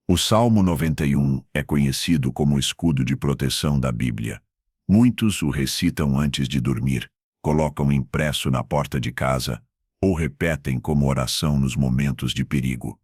O Salmo 91 é conhecido como o escudo de proteção da Bíblia. Muitos o recitam antes de dormir, colocam impresso na porta de casa ou repetem como oração nos momentos de perigo.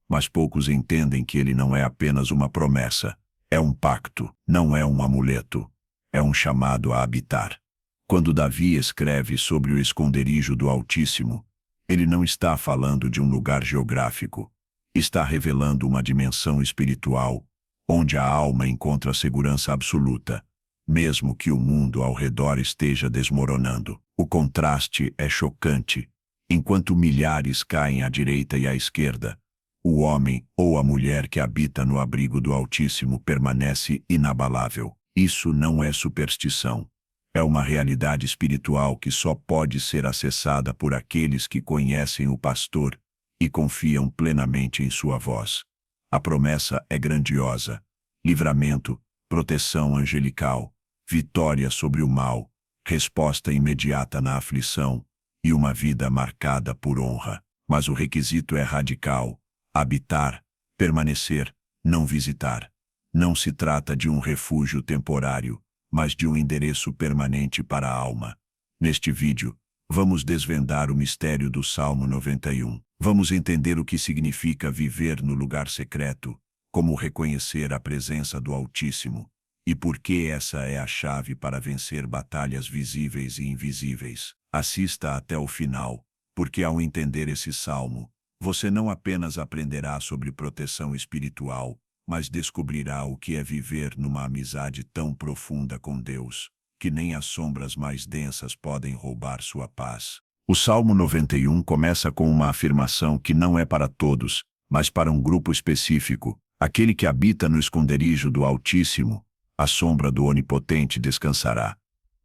Mas poucos entendem que ele não é apenas uma promessa, é um pacto, não é um amuleto, é um chamado a habitar. Quando Davi escreve sobre o esconderijo do Altíssimo, ele não está falando de um lugar geográfico. Está revelando uma dimensão espiritual, onde a alma encontra segurança absoluta, mesmo que o mundo ao redor esteja desmoronando. O contraste é chocante. Enquanto milhares caem à direita e à esquerda, o homem ou a mulher que habita no abrigo do Altíssimo permanece inabalável. Isso não é superstição. É uma realidade espiritual que só pode ser acessada por aqueles que conhecem o pastor e confiam plenamente em sua voz. A promessa é grandiosa: livramento, proteção angelical, vitória sobre o mal, resposta imediata na aflição e uma vida marcada por honra. Mas o requisito é radical: habitar, permanecer, não visitar. Não se trata de um refúgio temporário, mas de um endereço permanente para a alma. Neste vídeo, vamos desvendar o mistério do Salmo 91. Vamos entender o que significa viver no lugar secreto, como reconhecer a presença do Altíssimo, e por que essa é a chave para vencer batalhas visíveis e invisíveis. Assista até o final, porque ao entender esse salmo, você não apenas aprenderá sobre proteção espiritual, mas descobrirá o que é viver numa amizade tão profunda com Deus, que nem as sombras mais densas podem roubar sua paz. O Salmo 91 começa com uma afirmação que não é para todos, mas para um grupo específico: aquele que habita no esconderijo do Altíssimo, à sombra do Onipotente descansará.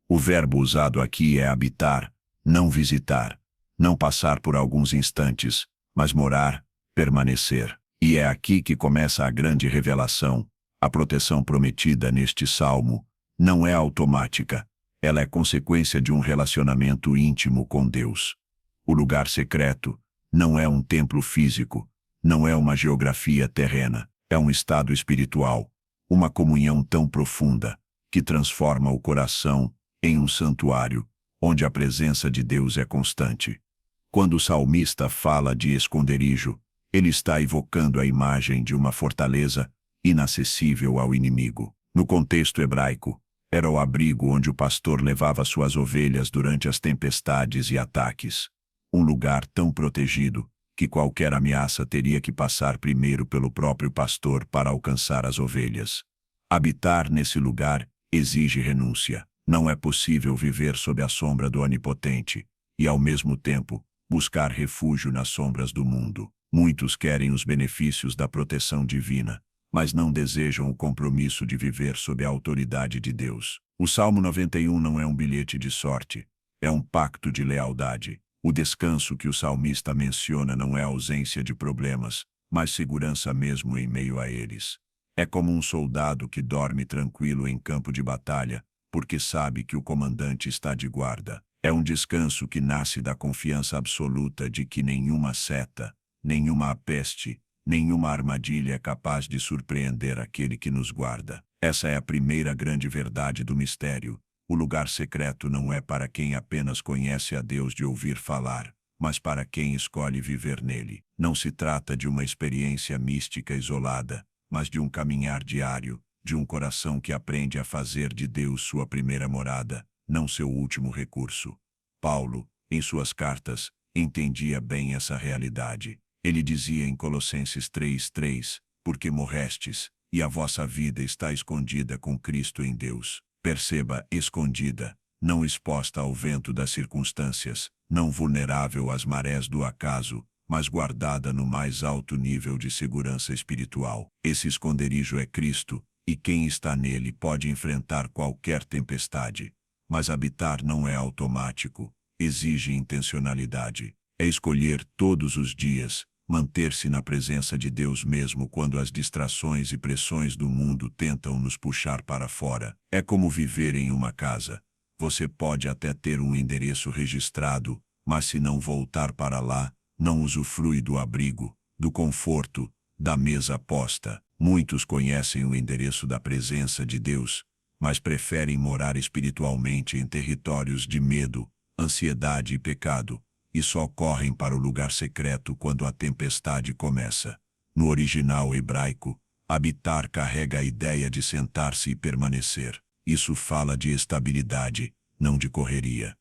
O verbo usado aqui é habitar, não visitar, não passar por alguns instantes, mas morar, permanecer. E é aqui que começa a grande revelação: a proteção prometida neste salmo não é automática. Ela é consequência de um relacionamento íntimo com Deus. O lugar secreto não é um templo físico, não é uma geografia terrena, é um estado espiritual, uma comunhão tão profunda que transforma o coração em um santuário, onde a presença de Deus é constante. Quando o salmista fala de esconderijo, ele está evocando a imagem de uma fortaleza inacessível ao inimigo. No contexto hebraico, era o abrigo onde o pastor levava suas ovelhas durante as tempestades e ataques. Um lugar tão protegido que qualquer ameaça teria que passar primeiro pelo próprio pastor para alcançar as ovelhas. Habitar nesse lugar exige renúncia. Não é possível viver sob a sombra do Onipotente e, ao mesmo tempo, buscar refúgio nas sombras do mundo. Muitos querem os benefícios da proteção divina, mas não desejam o compromisso de viver sob a autoridade de Deus. O Salmo 91 não é um bilhete de sorte, é um pacto de lealdade. O descanso que o salmista menciona não é ausência de problemas, mas segurança mesmo em meio a eles. É como um soldado que dorme tranquilo em campo de batalha, porque sabe que o comandante está de guarda. É um descanso que nasce da confiança absoluta de que nenhuma seta, nenhuma peste, nenhuma armadilha é capaz de surpreender aquele que nos guarda. Essa é a primeira grande verdade do mistério. O lugar secreto não é para quem apenas conhece a Deus de ouvir falar, mas para quem escolhe viver nele. Não se trata de uma experiência mística isolada, mas de um caminhar diário, de um coração que aprende a fazer de Deus sua primeira morada, não seu último recurso. Paulo, em suas cartas, entendia bem essa realidade. Ele dizia em Colossenses 3:3, porque morrestes, e a vossa vida está escondida com Cristo em Deus. Perceba, escondida, não exposta ao vento das circunstâncias, não vulnerável às marés do acaso, mas guardada no mais alto nível de segurança espiritual. Esse esconderijo é Cristo, e quem está nele pode enfrentar qualquer tempestade. Mas habitar não é automático, exige intencionalidade. É escolher todos os dias, manter-se na presença de Deus mesmo quando as distrações e pressões do mundo tentam nos puxar para fora. É como viver em uma casa. Você pode até ter um endereço registrado, mas se não voltar para lá, não usufrui do abrigo, do conforto, da mesa posta. Muitos conhecem o endereço da presença de Deus, mas preferem morar espiritualmente em territórios de medo, ansiedade e pecado, e só correm para o lugar secreto quando a tempestade começa. No original hebraico, habitar carrega a ideia de sentar-se e permanecer. Isso fala de estabilidade, não de correria.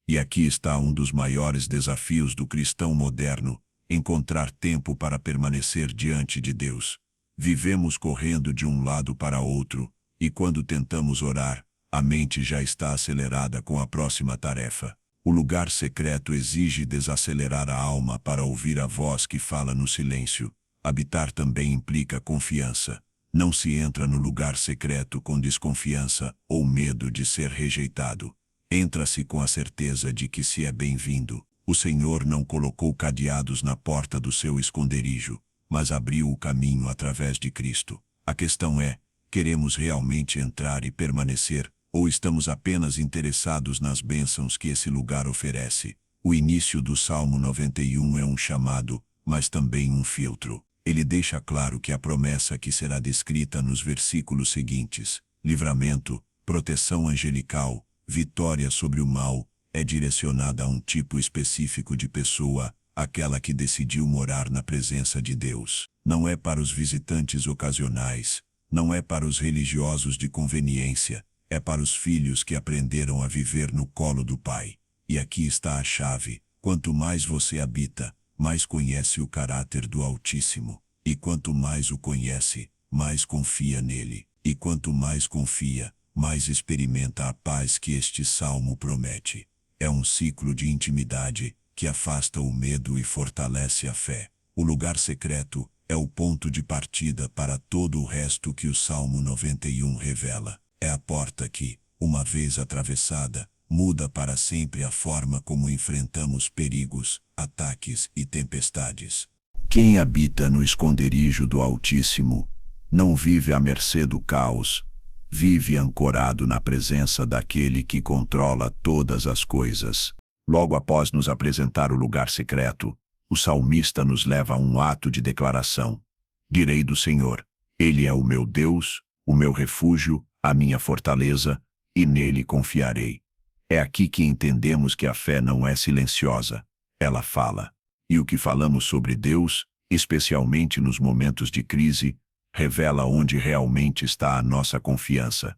E aqui está um dos maiores desafios do cristão moderno: encontrar tempo para permanecer diante de Deus. Vivemos correndo de um lado para outro, e quando tentamos orar, a mente já está acelerada com a próxima tarefa. O lugar secreto exige desacelerar a alma para ouvir a voz que fala no silêncio. Habitar também implica confiança. Não se entra no lugar secreto com desconfiança ou medo de ser rejeitado. Entra-se com a certeza de que se é bem-vindo. O Senhor não colocou cadeados na porta do seu esconderijo, mas abriu o caminho através de Cristo. A questão é: queremos realmente entrar e permanecer, ou estamos apenas interessados nas bênçãos que esse lugar oferece? O início do Salmo 91 é um chamado, mas também um filtro. Ele deixa claro que a promessa que será descrita nos versículos seguintes, livramento, proteção angelical, vitória sobre o mal, é direcionada a um tipo específico de pessoa, aquela que decidiu morar na presença de Deus. Não é para os visitantes ocasionais, não é para os religiosos de conveniência, é para os filhos que aprenderam a viver no colo do Pai. E aqui está a chave: quanto mais você habita, mais conhece o caráter do Altíssimo. E quanto mais o conhece, mais confia nele. E quanto mais confia, mais experimenta a paz que este salmo promete. É um ciclo de intimidade que afasta o medo e fortalece a fé. O lugar secreto é o ponto de partida para todo o resto que o Salmo 91 revela. É a porta que, uma vez atravessada, muda para sempre a forma como enfrentamos perigos, ataques e tempestades. Quem habita no esconderijo do Altíssimo não vive à mercê do caos, vive ancorado na presença daquele que controla todas as coisas. Logo após nos apresentar o lugar secreto, o salmista nos leva a um ato de declaração. Direi do Senhor: Ele é o meu Deus, o meu refúgio, a minha fortaleza, e nele confiarei. É aqui que entendemos que a fé não é silenciosa, ela fala. E o que falamos sobre Deus, especialmente nos momentos de crise, revela onde realmente está a nossa confiança.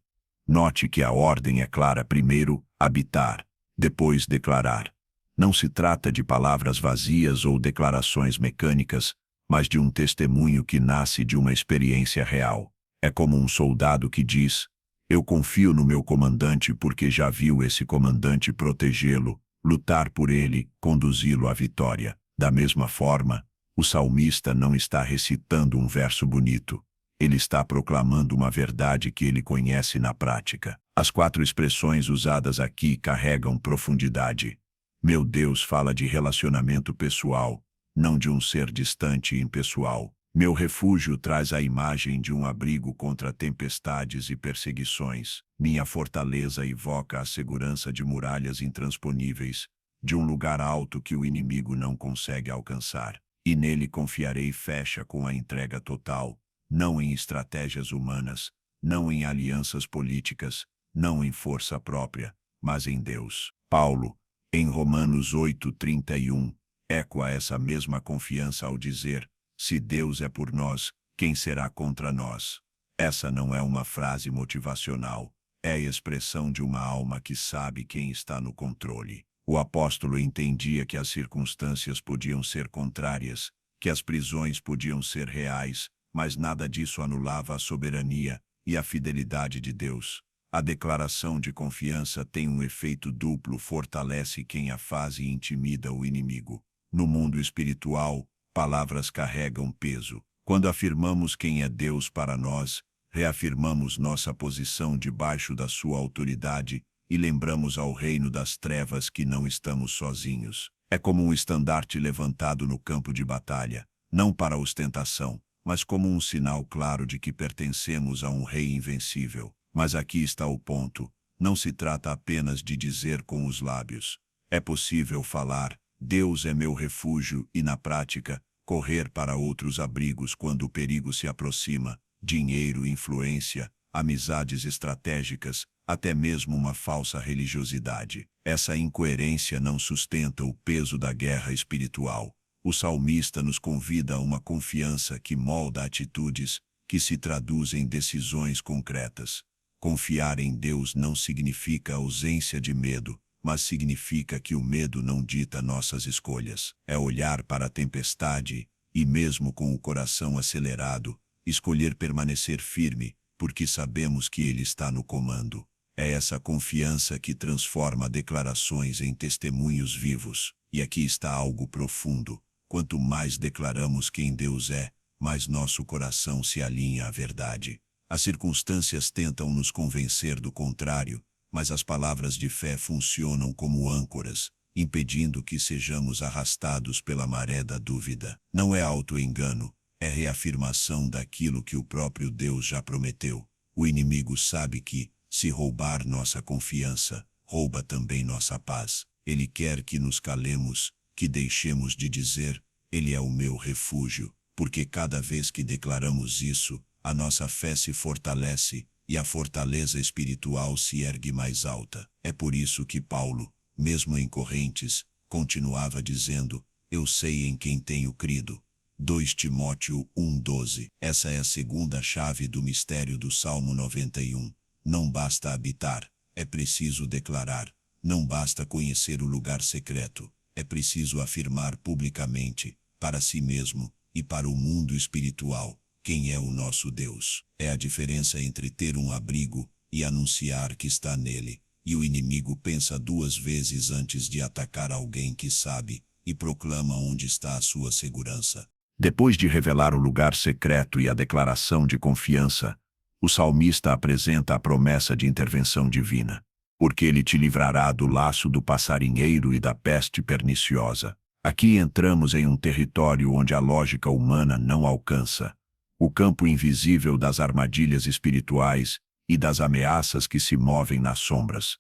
Note que a ordem é clara: primeiro, habitar, depois declarar. Não se trata de palavras vazias ou declarações mecânicas, mas de um testemunho que nasce de uma experiência real. É como um soldado que diz: eu confio no meu comandante porque já viu esse comandante protegê-lo, lutar por ele, conduzi-lo à vitória. Da mesma forma, o salmista não está recitando um verso bonito. Ele está proclamando uma verdade que ele conhece na prática. As 4 expressões usadas aqui carregam profundidade. Meu Deus fala de relacionamento pessoal, não de um ser distante e impessoal. Meu refúgio traz a imagem de um abrigo contra tempestades e perseguições. Minha fortaleza evoca a segurança de muralhas intransponíveis, de um lugar alto que o inimigo não consegue alcançar. E nele confiarei fecha com a entrega total, não em estratégias humanas, não em alianças políticas, não em força própria, mas em Deus. Paulo, em Romanos 8:31, ecoa essa mesma confiança ao dizer: se Deus é por nós, quem será contra nós? Essa não é uma frase motivacional, é a expressão de uma alma que sabe quem está no controle. O apóstolo entendia que as circunstâncias podiam ser contrárias, que as prisões podiam ser reais, mas nada disso anulava a soberania e a fidelidade de Deus. A declaração de confiança tem um efeito duplo: fortalece quem a faz e intimida o inimigo. No mundo espiritual, palavras carregam peso. Quando afirmamos quem é Deus para nós, reafirmamos nossa posição debaixo da sua autoridade e lembramos ao reino das trevas que não estamos sozinhos. É como um estandarte levantado no campo de batalha, não para ostentação, mas como um sinal claro de que pertencemos a um rei invencível. Mas aqui está o ponto: não se trata apenas de dizer com os lábios. É possível falar: Deus é meu refúgio, e na prática, correr para outros abrigos quando o perigo se aproxima, dinheiro, influência, amizades estratégicas, até mesmo uma falsa religiosidade. Essa incoerência não sustenta o peso da guerra espiritual. O salmista nos convida a uma confiança que molda atitudes, que se traduz em decisões concretas. Confiar em Deus não significa ausência de medo, mas significa que o medo não dita nossas escolhas. É olhar para a tempestade e, mesmo com o coração acelerado, escolher permanecer firme, porque sabemos que Ele está no comando. É essa confiança que transforma declarações em testemunhos vivos. E aqui está algo profundo. Quanto mais declaramos quem Deus é, mais nosso coração se alinha à verdade. As circunstâncias tentam nos convencer do contrário, mas as palavras de fé funcionam como âncoras, impedindo que sejamos arrastados pela maré da dúvida. Não é auto-engano, é reafirmação daquilo que o próprio Deus já prometeu. O inimigo sabe que, se roubar nossa confiança, rouba também nossa paz. Ele quer que nos calemos, que deixemos de dizer, Ele é o meu refúgio, porque cada vez que declaramos isso, a nossa fé se fortalece, e a fortaleza espiritual se ergue mais alta. É por isso que Paulo, mesmo em correntes, continuava dizendo, eu sei em quem tenho crido. 2 Timóteo 1:12. Essa é a segunda chave do mistério do Salmo 91. Não basta habitar, é preciso declarar. Não basta conhecer o lugar secreto, é preciso afirmar publicamente, para si mesmo e para o mundo espiritual, quem é o nosso Deus. É a diferença entre ter um abrigo e anunciar que está nele. E o inimigo pensa duas vezes antes de atacar alguém que sabe e proclama onde está a sua segurança. Depois de revelar o lugar secreto e a declaração de confiança, o salmista apresenta a promessa de intervenção divina. Porque ele te livrará do laço do passarinheiro e da peste perniciosa. Aqui entramos em um território onde a lógica humana não alcança. O campo invisível das armadilhas espirituais e das ameaças que se movem nas sombras.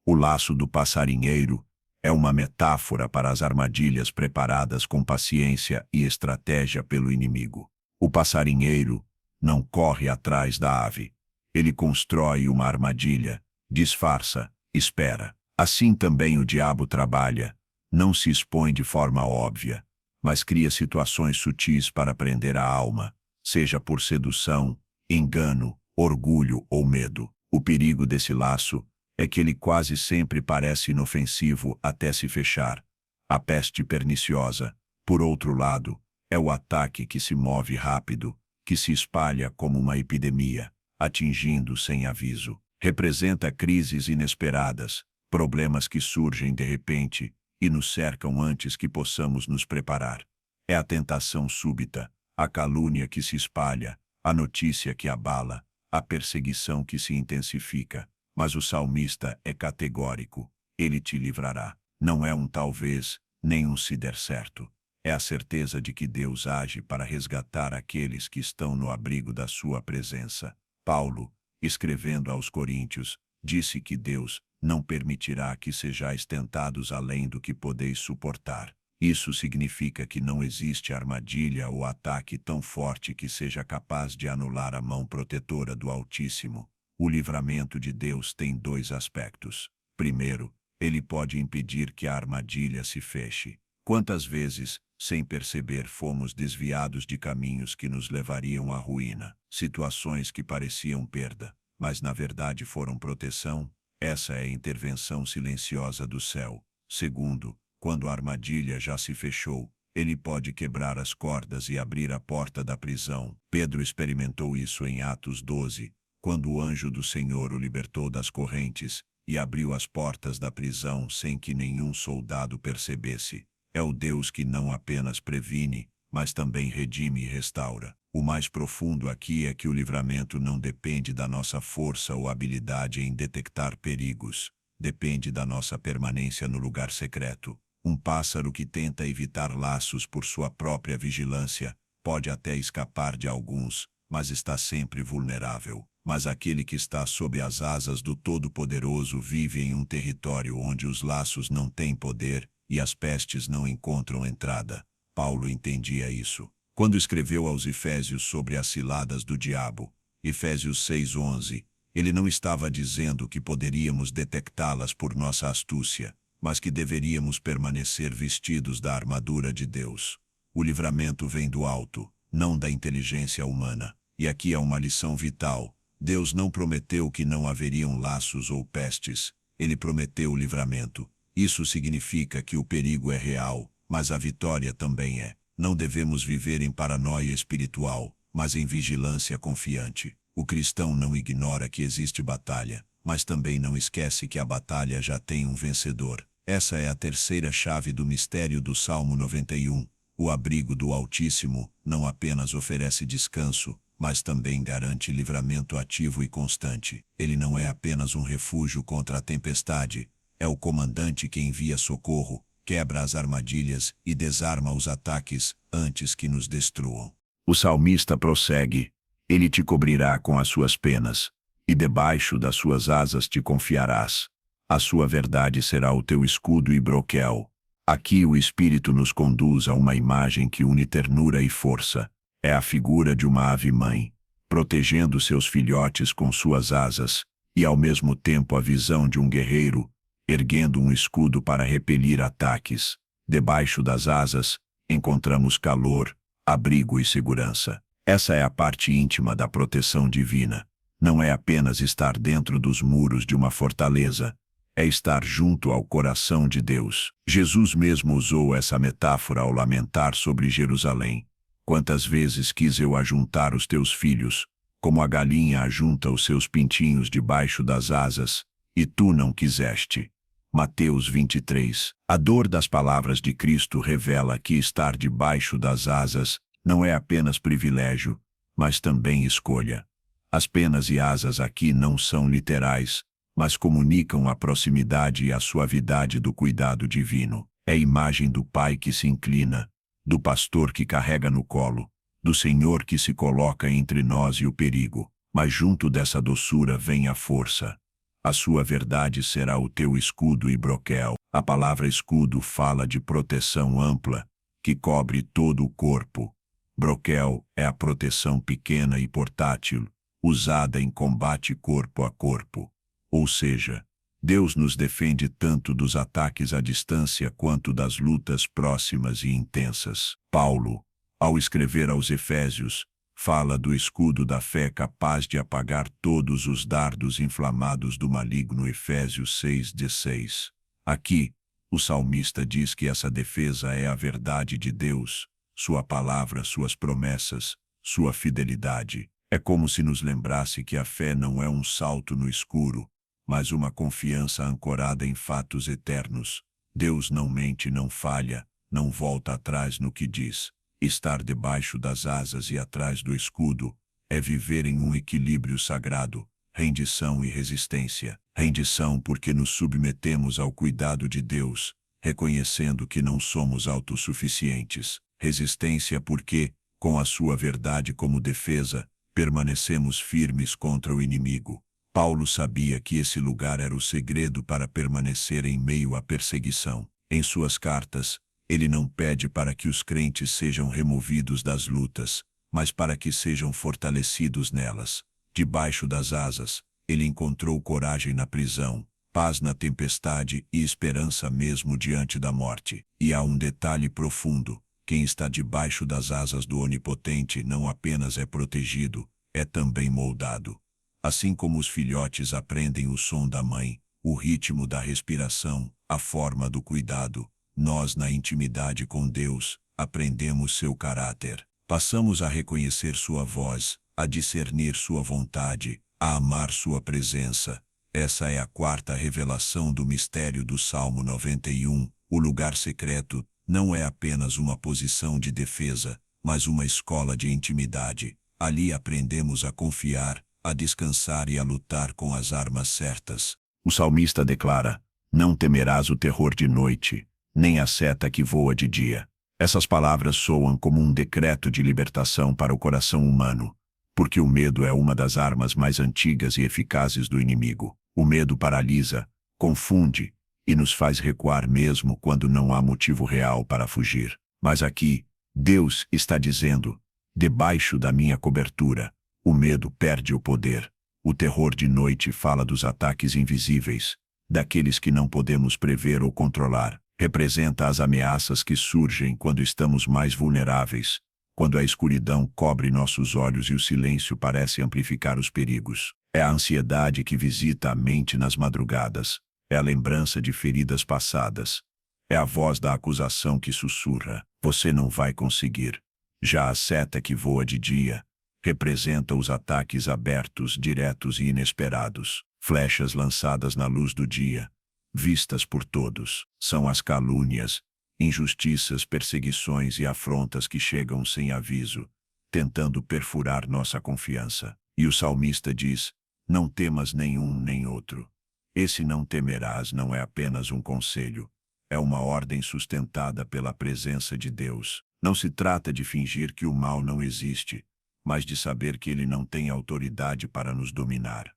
O laço do passarinheiro é uma metáfora para as armadilhas preparadas com paciência e estratégia pelo inimigo. O passarinheiro não corre atrás da ave. Ele constrói uma armadilha, disfarça, espera. Assim também o diabo trabalha, não se expõe de forma óbvia, mas cria situações sutis para prender a alma, seja por sedução, engano, orgulho ou medo. O perigo desse laço é que ele quase sempre parece inofensivo até se fechar. A peste perniciosa, por outro lado, é o ataque que se move rápido, que se espalha como uma epidemia, atingindo sem aviso. Representa crises inesperadas, problemas que surgem de repente e nos cercam antes que possamos nos preparar. É a tentação súbita, a calúnia que se espalha, a notícia que abala, a perseguição que se intensifica. Mas o salmista é categórico, ele te livrará. Não é um talvez, nem um se der certo. É a certeza de que Deus age para resgatar aqueles que estão no abrigo da sua presença. Paulo, escrevendo aos Coríntios, disse que Deus não permitirá que sejais tentados além do que podeis suportar. Isso significa que não existe armadilha ou ataque tão forte que seja capaz de anular a mão protetora do Altíssimo. O livramento de Deus tem dois aspectos. Primeiro, ele pode impedir que a armadilha se feche. Quantas vezes, sem perceber, fomos desviados de caminhos que nos levariam à ruína, situações que pareciam perda, mas na verdade foram proteção? Essa é a intervenção silenciosa do céu. Segundo, quando a armadilha já se fechou, ele pode quebrar as cordas e abrir a porta da prisão. Pedro experimentou isso em Atos 12, quando o anjo do Senhor o libertou das correntes e abriu as portas da prisão sem que nenhum soldado percebesse. É o Deus que não apenas previne, mas também redime e restaura. O mais profundo aqui é que o livramento não depende da nossa força ou habilidade em detectar perigos. Depende da nossa permanência no lugar secreto. Um pássaro que tenta evitar laços por sua própria vigilância pode até escapar de alguns, mas está sempre vulnerável. Mas aquele que está sob as asas do Todo-Poderoso vive em um território onde os laços não têm poder e as pestes não encontram entrada. Paulo entendia isso. Quando escreveu aos Efésios sobre as ciladas do diabo, Efésios 6:11, ele não estava dizendo que poderíamos detectá-las por nossa astúcia, mas que deveríamos permanecer vestidos da armadura de Deus. O livramento vem do alto, não da inteligência humana. E aqui há uma lição vital. Deus não prometeu que não haveriam laços ou pestes. Ele prometeu o livramento. Isso significa que o perigo é real, mas a vitória também é. Não devemos viver em paranoia espiritual, mas em vigilância confiante. O cristão não ignora que existe batalha, mas também não esquece que a batalha já tem um vencedor. Essa é a terceira chave do mistério do Salmo 91. O abrigo do Altíssimo não apenas oferece descanso, mas também garante livramento ativo e constante. Ele não é apenas um refúgio contra a tempestade, é o comandante que envia socorro, quebra as armadilhas e desarma os ataques antes que nos destruam. O salmista prossegue: ele te cobrirá com as suas penas, e debaixo das suas asas te confiarás. A sua verdade será o teu escudo e broquel. Aqui o Espírito nos conduz a uma imagem que une ternura e força. É a figura de uma ave-mãe, protegendo seus filhotes com suas asas, e ao mesmo tempo a visão de um guerreiro, erguendo um escudo para repelir ataques. Debaixo das asas, encontramos calor, abrigo e segurança. Essa é a parte íntima da proteção divina. Não é apenas estar dentro dos muros de uma fortaleza, é estar junto ao coração de Deus. Jesus mesmo usou essa metáfora ao lamentar sobre Jerusalém. Quantas vezes quis eu ajuntar os teus filhos, como a galinha ajunta os seus pintinhos debaixo das asas, e tu não quiseste. Mateus 23. A dor das palavras de Cristo revela que estar debaixo das asas não é apenas privilégio, mas também escolha. As penas e asas aqui não são literais, mas comunicam a proximidade e a suavidade do cuidado divino. É a imagem do Pai que se inclina, do pastor que carrega no colo, do Senhor que se coloca entre nós e o perigo. Mas junto dessa doçura vem a força. A sua verdade será o teu escudo e broquel. A palavra escudo fala de proteção ampla, que cobre todo o corpo. Broquel é a proteção pequena e portátil, usada em combate corpo a corpo. Ou seja, Deus nos defende tanto dos ataques à distância quanto das lutas próximas e intensas. Paulo, ao escrever aos Efésios, fala do escudo da fé capaz de apagar todos os dardos inflamados do maligno. Efésios 6:16. Aqui, o salmista diz que essa defesa é a verdade de Deus, sua palavra, suas promessas, sua fidelidade. É como se nos lembrasse que a fé não é um salto no escuro, mas uma confiança ancorada em fatos eternos. Deus não mente, não falha, não volta atrás no que diz. Estar debaixo das asas e atrás do escudo é viver em um equilíbrio sagrado, rendição e resistência. Rendição porque nos submetemos ao cuidado de Deus, reconhecendo que não somos autossuficientes. Resistência porque, com a sua verdade como defesa, permanecemos firmes contra o inimigo. Paulo sabia que esse lugar era o segredo para permanecer em meio à perseguição. Em suas cartas, ele não pede para que os crentes sejam removidos das lutas, mas para que sejam fortalecidos nelas. Debaixo das asas, ele encontrou coragem na prisão, paz na tempestade e esperança mesmo diante da morte. E há um detalhe profundo: quem está debaixo das asas do Onipotente não apenas é protegido, é também moldado. Assim como os filhotes aprendem o som da mãe, o ritmo da respiração, a forma do cuidado, nós, na intimidade com Deus, aprendemos seu caráter. Passamos a reconhecer sua voz, a discernir sua vontade, a amar sua presença. Essa é a quarta revelação do mistério do Salmo 91. O lugar secreto não é apenas uma posição de defesa, mas uma escola de intimidade. Ali aprendemos a confiar, a descansar e a lutar com as armas certas. O salmista declara: não temerás o terror de noite, nem a seta que voa de dia. Essas palavras soam como um decreto de libertação para o coração humano, porque o medo é uma das armas mais antigas e eficazes do inimigo. O medo paralisa, confunde e nos faz recuar mesmo quando não há motivo real para fugir. Mas aqui, Deus está dizendo: debaixo da minha cobertura, o medo perde o poder. O terror de noite fala dos ataques invisíveis, daqueles que não podemos prever ou controlar. Representa as ameaças que surgem quando estamos mais vulneráveis, quando a escuridão cobre nossos olhos e o silêncio parece amplificar os perigos. É a ansiedade que visita a mente nas madrugadas. É a lembrança de feridas passadas. É a voz da acusação que sussurra: você não vai conseguir. Já a seta que voa de dia representa os ataques abertos, diretos e inesperados. Flechas lançadas na luz do dia, vistas por todos. São as calúnias, injustiças, perseguições e afrontas que chegam sem aviso, tentando perfurar nossa confiança. E o salmista diz: não temas nenhum nem outro. Esse não temerás não é apenas um conselho, é uma ordem sustentada pela presença de Deus. Não se trata de fingir que o mal não existe, mas de saber que ele não tem autoridade para nos dominar.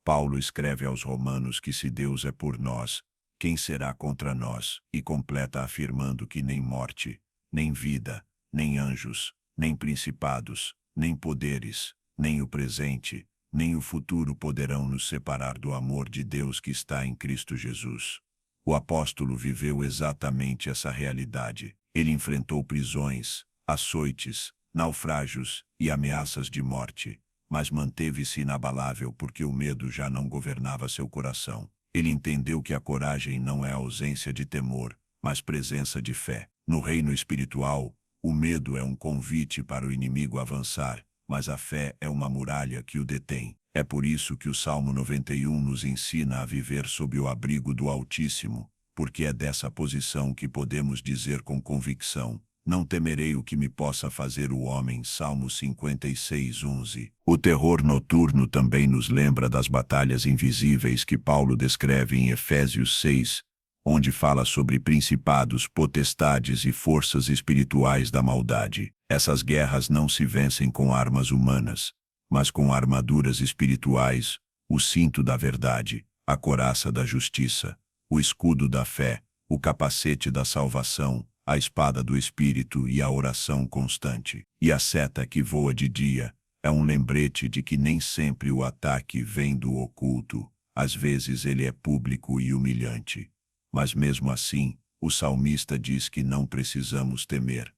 Paulo escreve aos Romanos que se Deus é por nós, quem será contra nós? E completa afirmando que nem morte, nem vida, nem anjos, nem principados, nem poderes, nem o presente, nem o futuro poderão nos separar do amor de Deus que está em Cristo Jesus. O apóstolo viveu exatamente essa realidade. Ele enfrentou prisões, açoites, naufrágios e ameaças de morte, mas manteve-se inabalável porque o medo já não governava seu coração. Ele entendeu que a coragem não é ausência de temor, mas presença de fé. No reino espiritual, o medo é um convite para o inimigo avançar, mas a fé é uma muralha que o detém. É por isso que o Salmo 91 nos ensina a viver sob o abrigo do Altíssimo, porque é dessa posição que podemos dizer com convicção: não temerei o que me possa fazer o homem. Salmo 56:11. O terror noturno também nos lembra das batalhas invisíveis que Paulo descreve em Efésios 6, onde fala sobre principados, potestades e forças espirituais da maldade. Essas guerras não se vencem com armas humanas, mas com armaduras espirituais, o cinto da verdade, a couraça da justiça, o escudo da fé, o capacete da salvação, a espada do Espírito e a oração constante. E a seta que voa de dia é um lembrete de que nem sempre o ataque vem do oculto, às vezes ele é público e humilhante. Mas mesmo assim, o salmista diz que não precisamos temer.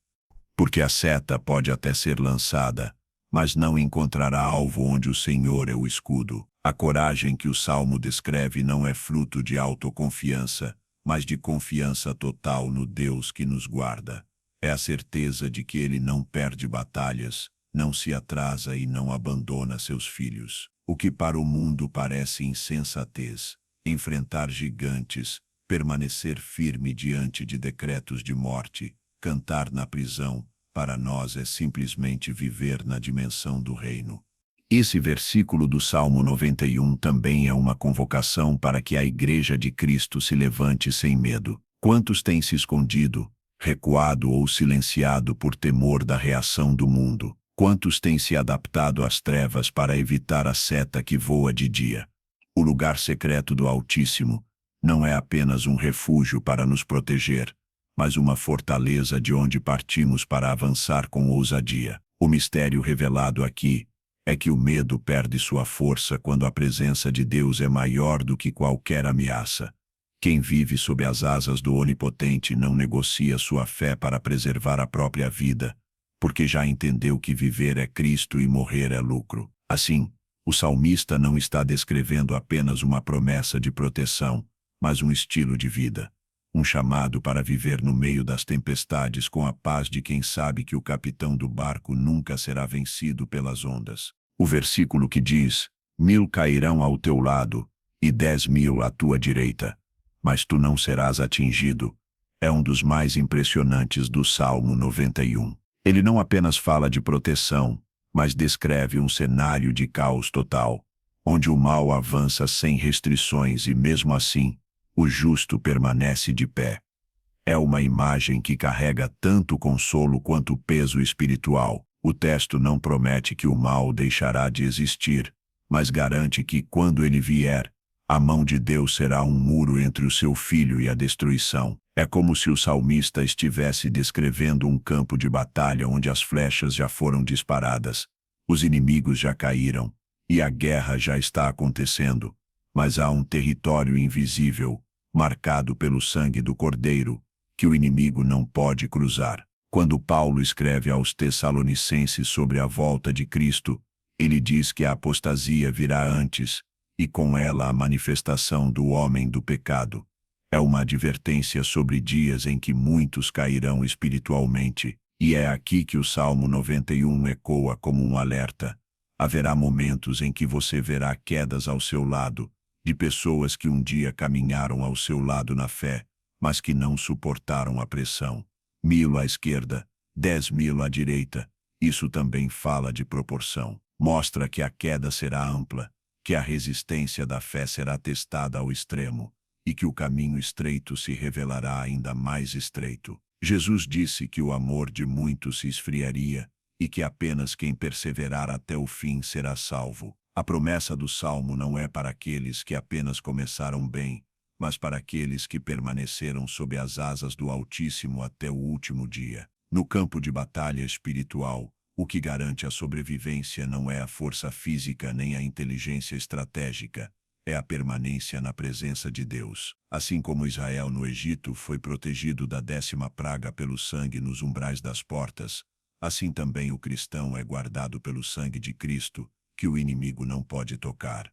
Porque a seta pode até ser lançada, mas não encontrará alvo onde o Senhor é o escudo. A coragem que o Salmo descreve não é fruto de autoconfiança, mas de confiança total no Deus que nos guarda. É a certeza de que Ele não perde batalhas, não se atrasa e não abandona seus filhos. O que para o mundo parece insensatez, enfrentar gigantes, permanecer firme diante de decretos de morte, cantar na prisão, para nós é simplesmente viver na dimensão do reino. Esse versículo do Salmo 91 também é uma convocação para que a Igreja de Cristo se levante sem medo. Quantos têm se escondido, recuado ou silenciado por temor da reação do mundo? Quantos têm se adaptado às trevas para evitar a seta que voa de dia? O lugar secreto do Altíssimo não é apenas um refúgio para nos proteger, mas uma fortaleza de onde partimos para avançar com ousadia. O mistério revelado aqui é que o medo perde sua força quando a presença de Deus é maior do que qualquer ameaça. Quem vive sob as asas do Onipotente não negocia sua fé para preservar a própria vida, porque já entendeu que viver é Cristo e morrer é lucro. Assim, o salmista não está descrevendo apenas uma promessa de proteção, mas um estilo de vida. Um chamado para viver no meio das tempestades com a paz de quem sabe que o capitão do barco nunca será vencido pelas ondas. O versículo que diz: 1000 cairão ao teu lado e 10.000 à tua direita, mas tu não serás atingido, é um dos mais impressionantes do Salmo 91. Ele não apenas fala de proteção, mas descreve um cenário de caos total, onde o mal avança sem restrições e mesmo assim, o justo permanece de pé. É uma imagem que carrega tanto consolo quanto peso espiritual. O texto não promete que o mal deixará de existir, mas garante que, quando ele vier, A mão de Deus será um muro entre o seu filho e a destruição. É como se o salmista estivesse descrevendo um campo de batalha onde as flechas já foram disparadas, os inimigos já caíram, e a guerra já está acontecendo. Mas há um território invisível, marcado pelo sangue do Cordeiro, que o inimigo não pode cruzar. Quando Paulo escreve aos Tessalonicenses sobre a volta de Cristo, ele diz que a apostasia virá antes, e com ela a manifestação do homem do pecado. É uma advertência sobre dias em que muitos cairão espiritualmente, e é aqui que o Salmo 91 ecoa como um alerta. Haverá momentos em que você verá quedas ao seu lado, de pessoas que um dia caminharam ao seu lado na fé, mas que não suportaram a pressão. 1000 à esquerda, 10.000 à direita. Isso também fala de proporção. Mostra que a queda será ampla, que a resistência da fé será testada ao extremo, e que o caminho estreito se revelará ainda mais estreito. Jesus disse que o amor de muitos se esfriaria, e que apenas quem perseverar até o fim será salvo. A promessa do Salmo não é para aqueles que apenas começaram bem, mas para aqueles que permaneceram sob as asas do Altíssimo até o último dia. No campo de batalha espiritual, o que garante a sobrevivência não é a força física nem a inteligência estratégica, é a permanência na presença de Deus. Assim como Israel no Egito foi protegido da 10ª praga pelo sangue nos umbrais das portas, assim também o cristão é guardado pelo sangue de Cristo, que o inimigo não pode tocar.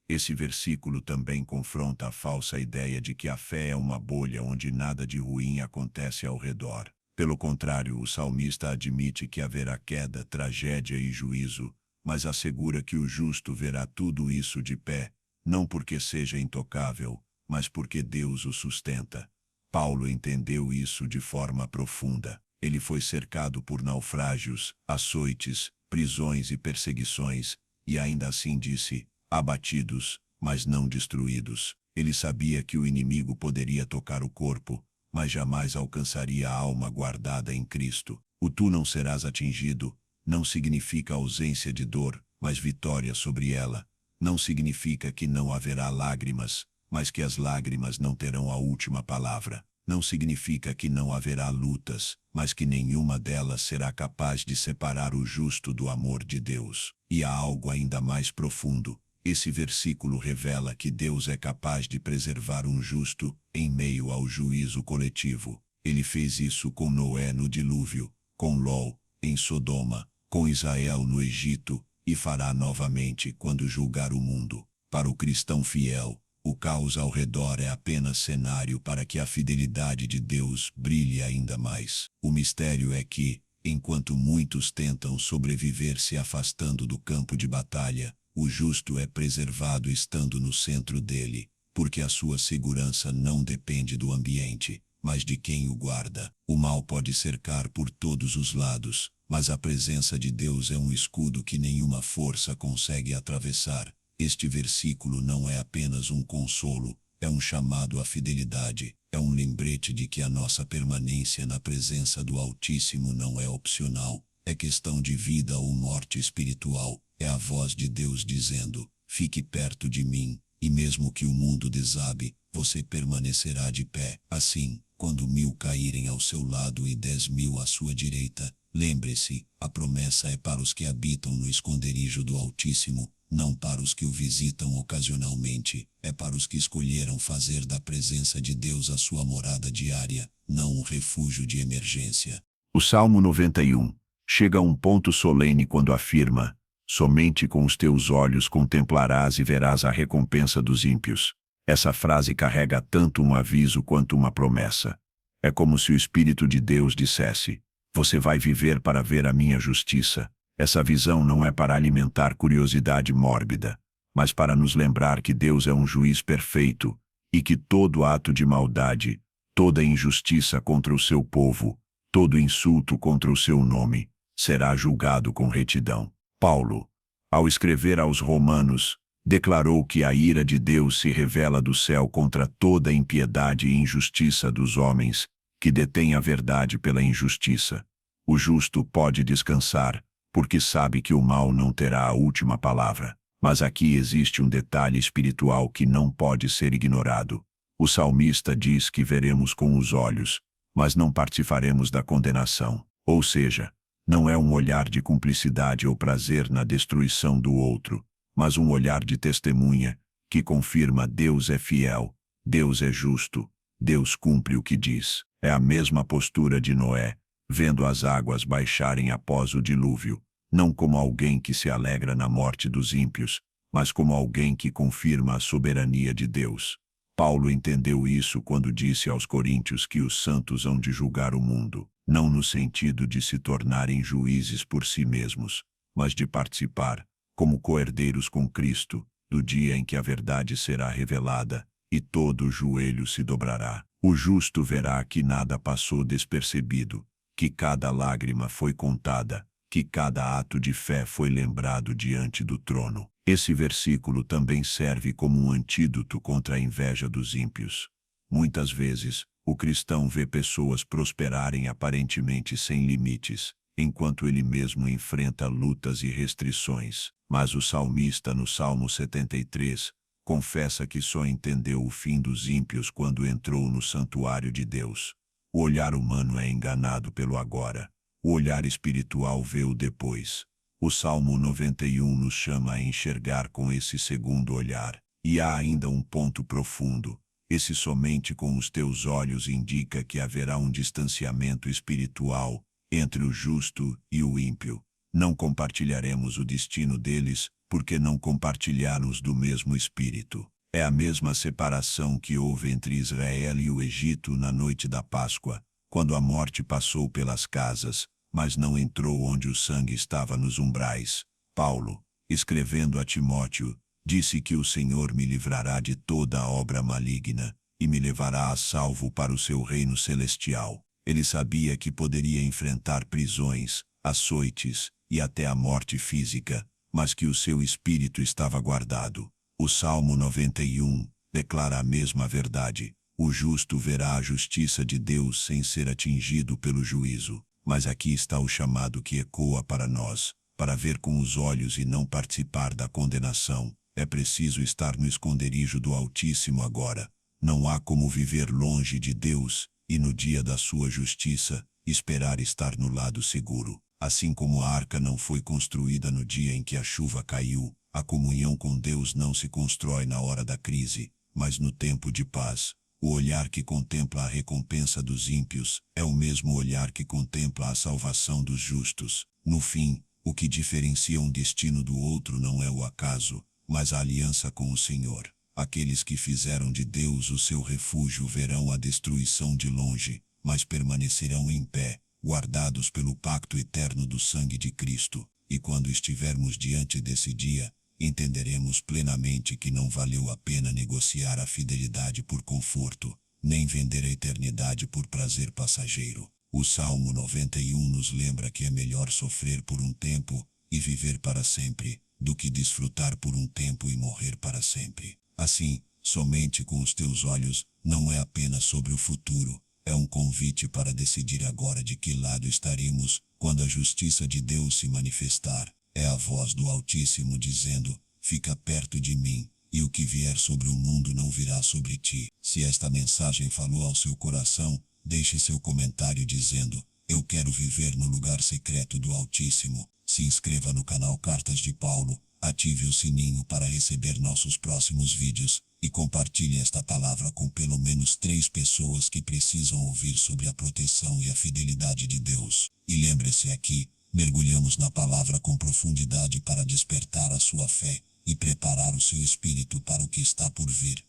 Esse versículo também confronta a falsa ideia de que a fé é uma bolha onde nada de ruim acontece ao redor. Pelo contrário, o salmista admite que haverá queda, tragédia e juízo, mas assegura que o justo verá tudo isso de pé, não porque seja intocável, mas porque Deus o sustenta. Paulo entendeu isso de forma profunda. Ele foi cercado por naufrágios, açoites, prisões e perseguições, e ainda assim disse: abatidos, mas não destruídos. Ele sabia que o inimigo poderia tocar o corpo, mas jamais alcançaria a alma guardada em Cristo. O tu não serás atingido não significa ausência de dor, mas vitória sobre ela. Não significa que não haverá lágrimas, mas que as lágrimas não terão a última palavra. Não significa que não haverá lutas, mas que nenhuma delas será capaz de separar o justo do amor de Deus. E há algo ainda mais profundo. Esse versículo revela que Deus é capaz de preservar um justo em meio ao juízo coletivo. Ele fez isso com Noé no dilúvio, com Ló em Sodoma, com Israel no Egito, e fará novamente quando julgar o mundo. Para o cristão fiel, o caos ao redor é apenas cenário para que a fidelidade de Deus brilhe ainda mais. O mistério é que, enquanto muitos tentam sobreviver se afastando do campo de batalha, o justo é preservado estando no centro dele, porque a sua segurança não depende do ambiente, mas de quem o guarda. O mal pode cercar por todos os lados, mas a presença de Deus é um escudo que nenhuma força consegue atravessar. Este versículo não é apenas um consolo, é um chamado à fidelidade, é um lembrete de que a nossa permanência na presença do Altíssimo não é opcional, é questão de vida ou morte espiritual. É a voz de Deus dizendo: fique perto de mim, e mesmo que o mundo desabe, você permanecerá de pé. Assim, quando 1000 caírem ao seu lado e 10.000 à sua direita, lembre-se, a promessa é para os que habitam no esconderijo do Altíssimo, não para os que o visitam ocasionalmente, é para os que escolheram fazer da presença de Deus a sua morada diária, não um refúgio de emergência. O Salmo 91 chega a um ponto solene quando afirma: somente com os teus olhos contemplarás e verás a recompensa dos ímpios. Essa frase carrega tanto um aviso quanto uma promessa. É como se o Espírito de Deus dissesse: você vai viver para ver a minha justiça. Essa visão não é para alimentar curiosidade mórbida, mas para nos lembrar que Deus é um juiz perfeito, e que todo ato de maldade, toda injustiça contra o seu povo, todo insulto contra o seu nome, será julgado com retidão. Paulo, ao escrever aos Romanos, declarou que a ira de Deus se revela do céu contra toda a impiedade e injustiça dos homens, que detêm a verdade pela injustiça. O justo pode descansar, porque sabe que o mal não terá a última palavra. Mas aqui existe um detalhe espiritual que não pode ser ignorado. O salmista diz que veremos com os olhos, mas não participaremos da condenação. Ou seja, não é um olhar de cumplicidade ou prazer na destruição do outro, mas um olhar de testemunha, que confirma Deus é fiel, Deus é justo, Deus cumpre o que diz. É a mesma postura de Noé, vendo as águas baixarem após o dilúvio, não como alguém que se alegra na morte dos ímpios, mas como alguém que confirma a soberania de Deus. Paulo entendeu isso quando disse aos coríntios que os santos hão de julgar o mundo, não no sentido de se tornarem juízes por si mesmos, mas de participar, como co-herdeiros com Cristo, do dia em que a verdade será revelada, e todo o joelho se dobrará. O justo verá que nada passou despercebido, que cada lágrima foi contada, que cada ato de fé foi lembrado diante do trono. Esse versículo também serve como um antídoto contra a inveja dos ímpios. Muitas vezes, o cristão vê pessoas prosperarem aparentemente sem limites, enquanto ele mesmo enfrenta lutas e restrições. Mas o salmista, no Salmo 73, confessa que só entendeu o fim dos ímpios quando entrou no santuário de Deus. O olhar humano é enganado pelo agora. O olhar espiritual vê o depois. O Salmo 91 nos chama a enxergar com esse segundo olhar. E há ainda um ponto profundo. Esse somente com os teus olhos indica que haverá um distanciamento espiritual entre o justo e o ímpio. Não compartilharemos o destino deles, porque não compartilharam-os do mesmo espírito. É a mesma separação que houve entre Israel e o Egito na noite da Páscoa, quando a morte passou pelas casas, mas não entrou onde o sangue estava nos umbrais. Paulo, escrevendo a Timóteo, disse que o Senhor me livrará de toda a obra maligna e me levará a salvo para o seu reino celestial. Ele sabia que poderia enfrentar prisões, açoites e até a morte física, mas que o seu espírito estava guardado. O Salmo 91 declara a mesma verdade. O justo verá a justiça de Deus sem ser atingido pelo juízo. Mas aqui está o chamado que ecoa para nós. Para ver com os olhos e não participar da condenação, é preciso estar no esconderijo do Altíssimo agora. Não há como viver longe de Deus, e no dia da sua justiça, esperar estar no lado seguro. Assim como a arca não foi construída no dia em que a chuva caiu, a comunhão com Deus não se constrói na hora da crise, mas no tempo de paz. O olhar que contempla a recompensa dos ímpios é o mesmo olhar que contempla a salvação dos justos. No fim, o que diferencia um destino do outro não é o acaso, mas a aliança com o Senhor. Aqueles que fizeram de Deus o seu refúgio verão a destruição de longe, mas permanecerão em pé, guardados pelo pacto eterno do sangue de Cristo. E quando estivermos diante desse dia, entenderemos plenamente que não valeu a pena negociar a fidelidade por conforto, nem vender a eternidade por prazer passageiro. O Salmo 91 nos lembra que é melhor sofrer por um tempo e viver para sempre, do que desfrutar por um tempo e morrer para sempre. Assim, somente com os teus olhos não é apenas sobre o futuro, é um convite para decidir agora de que lado estaremos quando a justiça de Deus se manifestar. É a voz do Altíssimo dizendo: fica perto de mim, e o que vier sobre o mundo não virá sobre ti. Se esta mensagem falou ao seu coração, deixe seu comentário dizendo: eu quero viver no lugar secreto do Altíssimo. Se inscreva no canal Cartas de Paulo, ative o sininho para receber nossos próximos vídeos, e compartilhe esta palavra com pelo menos 3 pessoas que precisam ouvir sobre a proteção e a fidelidade de Deus. E lembre-se aqui, mergulhamos na palavra com profundidade para despertar a sua fé e preparar o seu espírito para o que está por vir.